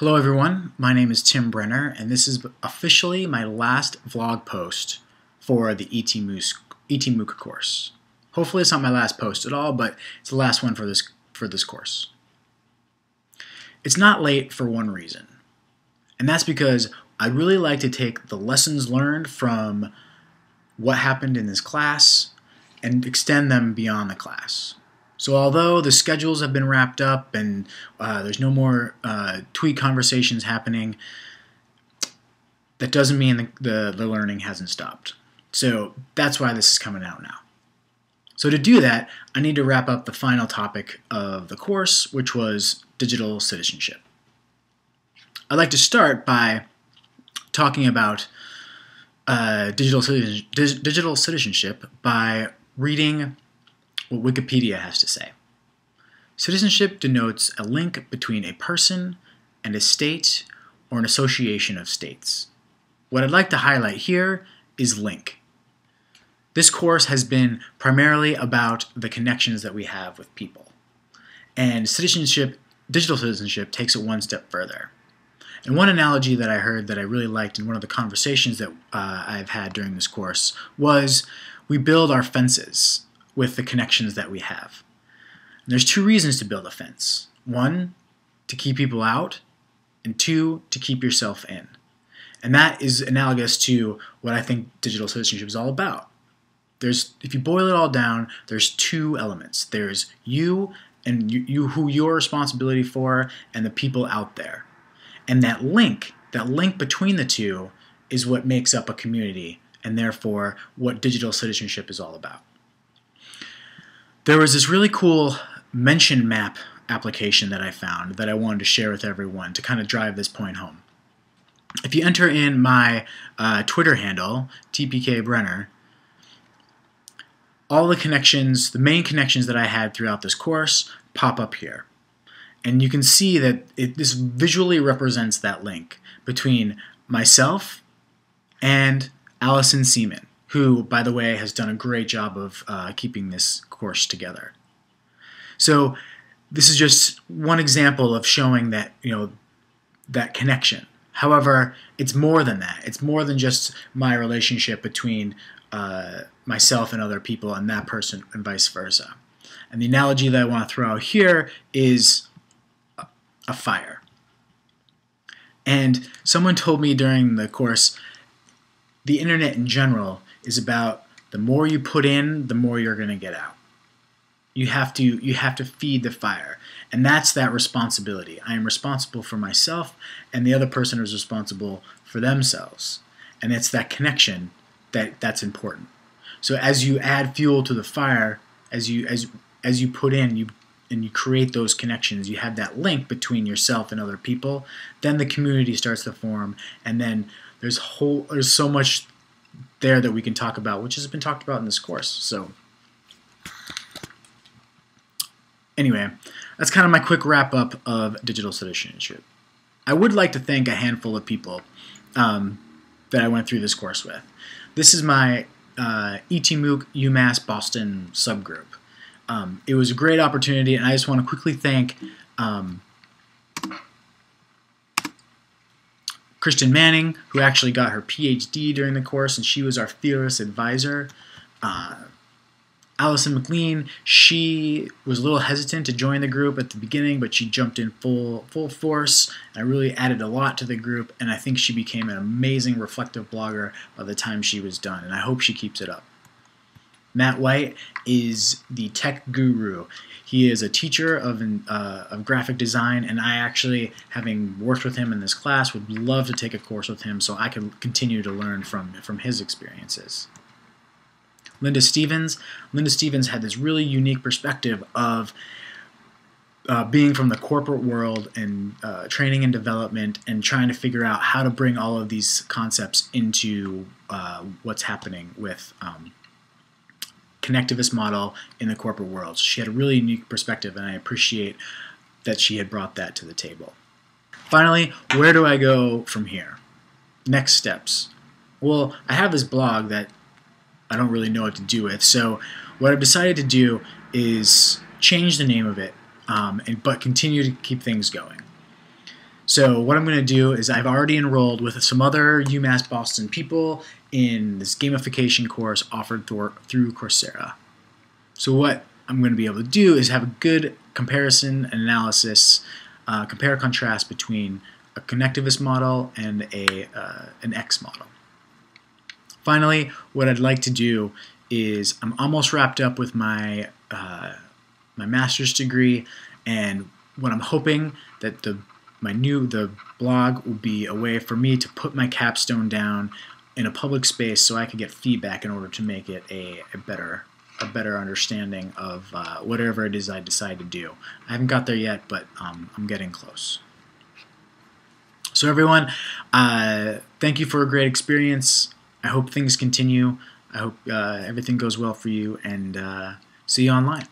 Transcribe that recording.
Hello everyone, my name is Tim Brenner, and this is officially my last vlog post for the ETMOOC course. Hopefully it's not my last post at all, but it's the last one for this course. It's not late for one reason, and that's because I'd really like to take the lessons learned from what happened in this class and extend them beyond the class. So although the schedules have been wrapped up and there's no more tweet conversations happening, that doesn't mean the learning hasn't stopped. So that's why this is coming out now. So to do that, I need to wrap up the final topic of the course, which was digital citizenship. I'd like to start by talking about digital citizenship by reading what Wikipedia has to say. Citizenship denotes a link between a person and a state or an association of states. What I'd like to highlight here is link. This course has been primarily about the connections that we have with people. And digital citizenship takes it one step further. And one analogy that I heard that I really liked in one of the conversations that I've had during this course was we build our fences with the connections that we have. And there's two reasons to build a fence. One, to keep people out, and two, to keep yourself in. And that is analogous to what I think digital citizenship is all about. If you boil it all down, there's two elements. There's you and who you're responsibility for, and the people out there. And that link between the two is what makes up a community, and therefore what digital citizenship is all about. There was this really cool mention map application that I found that I wanted to share with everyone to kind of drive this point home. If you enter in my Twitter handle, tpkbrenner, all the main connections that I had throughout this course pop up here. And you can see that this visually represents that link between myself and Allison Seaman, who, by the way, has done a great job of keeping this course together. So this is just one example of showing that, that connection. However, it's more than that. It's more than just my relationship between myself and other people and that person and vice versa. And the analogy that I want to throw out here is a fire. And someone told me during the course, the internet in general is about the more you put in, the more you're going to get out. You have to feed the fire, and that's that responsibility. I am responsible for myself, and the other person is responsible for themselves, and it's that connection that's important. So as you add fuel to the fire, as you put in, and you create those connections, you have that link between yourself and other people. Then the community starts to form, and then there's so much there that we can talk about, which has been talked about in this course. So anyway, that's kind of my quick wrap up of digital citizenship. I would like to thank a handful of people that I went through this course with. This is my ETMOOC UMass Boston subgroup. It was a great opportunity, and I just want to quickly thank Kristen Manning, who actually got her PhD during the course, and she was our fearless advisor. Allison McLean, she was a little hesitant to join the group at the beginning, but she jumped in full force. I really added a lot to the group, and I think she became an amazing reflective blogger by the time she was done, and I hope she keeps it up. Matt White is the tech guru. He is a teacher of graphic design, and I actually, having worked with him in this class, would love to take a course with him so I can continue to learn from his experiences. Linda Stevens had this really unique perspective of being from the corporate world and training and development and trying to figure out how to bring all of these concepts into what's happening with connectivist model in the corporate world. So she had a really unique perspective, and I appreciate that she had brought that to the table. Finally, where do I go from here? Next steps. Well, I have this blog that I don't really know what to do with, so what I've decided to do is change the name of it, but continue to keep things going. So what I'm going to do is I've already enrolled with some other UMass Boston people in this gamification course offered through Coursera. So what I'm going to be able to do is have a good comparison and analysis, compare and contrast between a connectivist model and an X model. Finally, what I'd like to do is I'm almost wrapped up with my my master's degree, and what I'm hoping that the blog will be a way for me to put my capstone down in a public space so I can get feedback in order to make it a better understanding of whatever it is I decide to do. I haven't got there yet, but I'm getting close. So everyone, thank you for a great experience. I hope things continue. I hope everything goes well for you, and see you online.